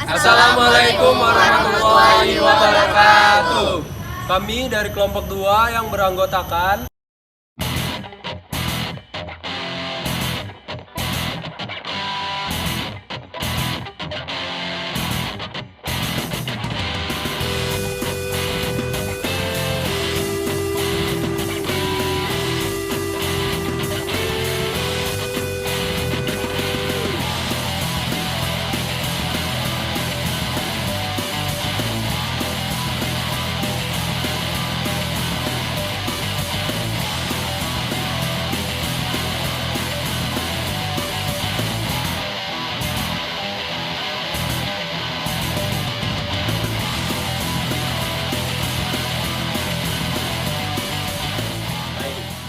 Assalamualaikum warahmatullahi wabarakatuh. Kami dari kelompok 2 yang beranggotakan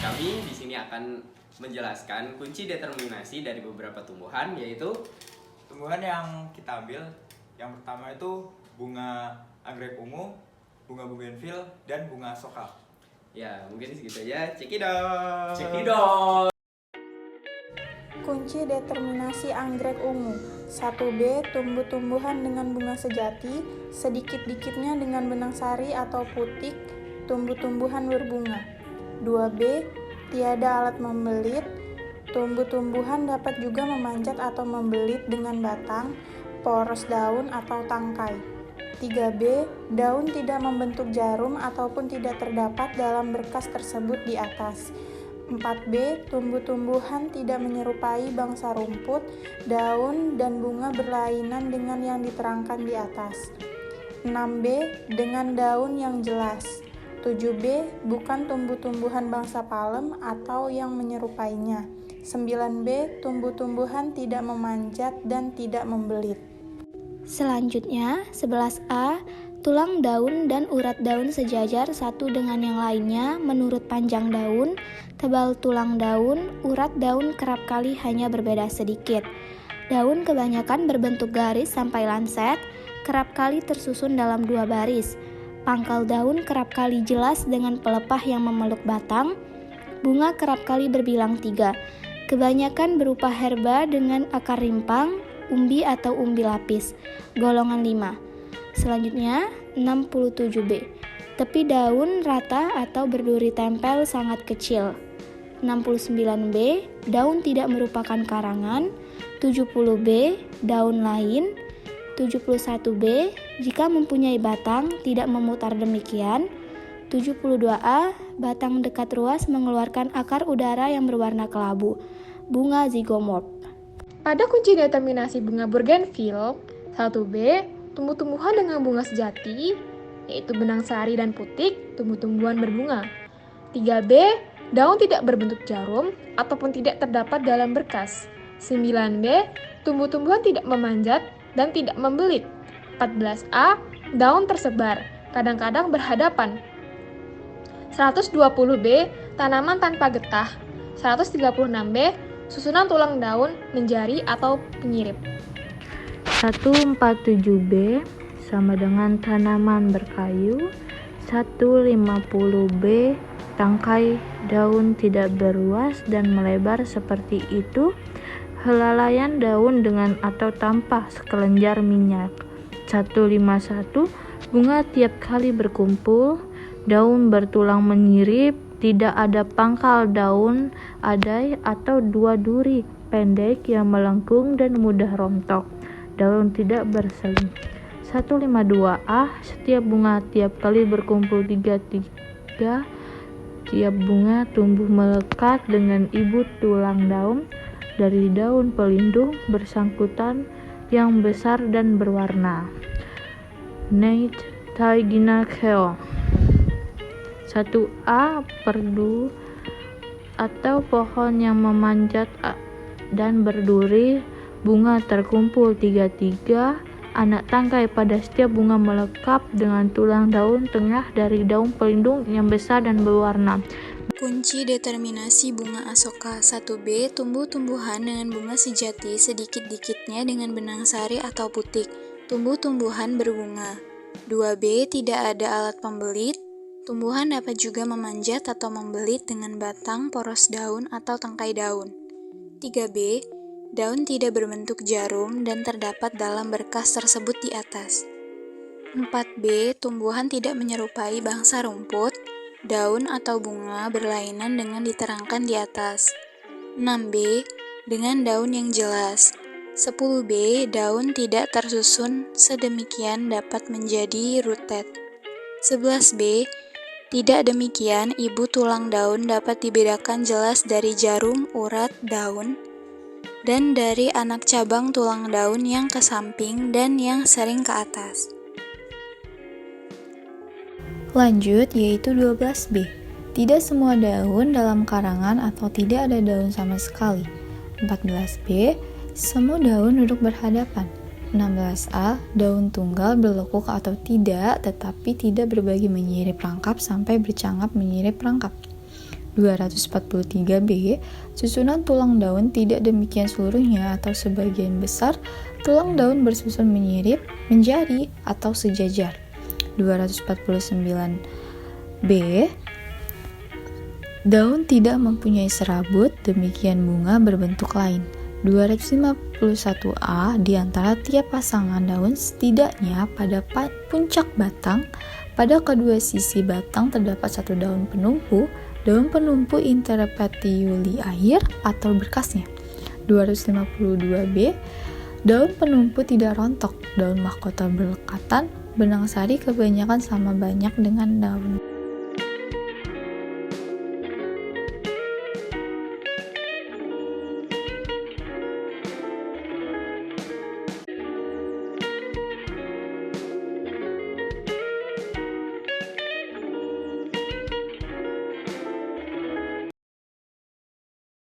kami di sini akan menjelaskan kunci determinasi dari beberapa tumbuhan, yaitu tumbuhan yang kita ambil. Yang pertama itu bunga anggrek ungu, bunga bougainville, dan bunga asoka. ya mungkin segitu aja. Cekidot. Kunci determinasi anggrek ungu. 1B. Tumbuh-tumbuhan dengan bunga sejati, sedikit-dikitnya dengan benang sari atau putik, tumbuh-tumbuhan berbunga. 2B. Tiada alat membelit, tumbuh-tumbuhan dapat juga memanjat atau membelit dengan batang, poros daun atau tangkai. 3B. Daun tidak membentuk jarum ataupun tidak terdapat dalam berkas tersebut di atas. 4B. Tumbuh-tumbuhan tidak menyerupai bangsa rumput, daun, dan bunga berlainan dengan yang diterangkan di atas. 6B. Dengan daun yang jelas. 7B. Bukan tumbuh-tumbuhan bangsa palem atau yang menyerupainya. 9B. Tumbuh-tumbuhan tidak memanjat dan tidak membelit. Selanjutnya, 11A. Tulang daun dan urat daun sejajar satu dengan yang lainnya menurut panjang daun, tebal tulang daun, urat daun kerap kali hanya berbeda sedikit. Daun kebanyakan berbentuk garis sampai lanset, kerap kali tersusun dalam 2 baris. Pangkal daun kerap kali jelas dengan pelepah yang memeluk batang. Bunga kerap kali berbilang 3. Kebanyakan berupa herba dengan akar rimpang, umbi atau umbi lapis. Golongan 5. Selanjutnya, 67B. Tepi daun rata atau berduri tempel sangat kecil. 69B. Daun tidak merupakan karangan. 70B. Daun lain. 71B. Jika mempunyai batang, tidak memutar demikian. 72A. Batang dekat ruas mengeluarkan akar udara yang berwarna kelabu. Bunga zigomorf. Pada kunci determinasi bunga bougainville, 1B. Tumbuh-tumbuhan dengan bunga sejati, yaitu benang sari dan putik, tumbuh-tumbuhan berbunga. 3B. Daun tidak berbentuk jarum ataupun tidak terdapat dalam berkas. 9B. Tumbuh-tumbuhan tidak memanjat dan tidak membelit. 14A. Daun tersebar, kadang-kadang berhadapan. 120B. Tanaman tanpa getah. 136B. Susunan tulang daun, menjari atau penyirip. 147B sama dengan tanaman berkayu. 150B. Tangkai daun tidak beruas dan melebar seperti itu. Helaian daun dengan atau tanpa sekelenjar minyak. 151. Bunga tiap kali berkumpul, daun bertulang menyirip, tidak ada pangkal daun, adai atau 2 duri pendek yang melengkung dan mudah rontok. Daun tidak berselim. 152A. Setiap bunga tiap kali berkumpul 3 tiap bunga tumbuh melekat dengan ibu tulang daun dari daun pelindung bersangkutan yang besar dan berwarna. Nate Taigina-keo. 1A. Perdu atau pohon yang memanjat dan berduri, bunga terkumpul 3 anak tangkai pada setiap bunga melekap dengan tulang daun tengah dari daun pelindung yang besar dan berwarna. Kunci determinasi bunga asoka. 1B. Tumbuh-tumbuhan dengan bunga sejati, sedikit-dikitnya dengan benang sari atau putik, tumbuh-tumbuhan berbunga. 2B. Tidak ada alat pembelit, tumbuhan dapat juga memanjat atau membelit dengan batang, poros daun, atau tangkai daun. 3B. Daun tidak berbentuk jarum dan terdapat dalam berkas tersebut di atas. 4B. Tumbuhan tidak menyerupai bangsa rumput, daun atau bunga berlainan dengan diterangkan di atas. 6B. Dengan daun yang jelas. 10B. Daun tidak tersusun sedemikian dapat menjadi rooted. 11B. Tidak demikian, ibu tulang daun dapat dibedakan jelas dari jarum, urat, daun, dan dari anak cabang tulang daun yang ke samping dan yang sering ke atas. Lanjut, yaitu 12B. Tidak semua daun dalam karangan atau tidak ada daun sama sekali. 14B. Semua daun duduk berhadapan. 16A. Daun tunggal berlekuk atau tidak, tetapi tidak berbagi menyirip rangkap sampai bercangkap menyirip rangkap. 243B. Susunan tulang daun tidak demikian seluruhnya atau sebagian besar tulang daun bersusun menyirip, menjadi, atau sejajar. 249B. Daun tidak mempunyai serabut, demikian bunga berbentuk lain. 251A. Di antara tiap pasangan daun setidaknya pada puncak batang, pada kedua sisi batang terdapat satu daun penumpu. Daun penumpu interpetiuli akhir atau berkasnya. 252B. Daun penumpu tidak rontok, daun mahkota berlekatan, benang sari kebanyakan sama banyak dengan daun.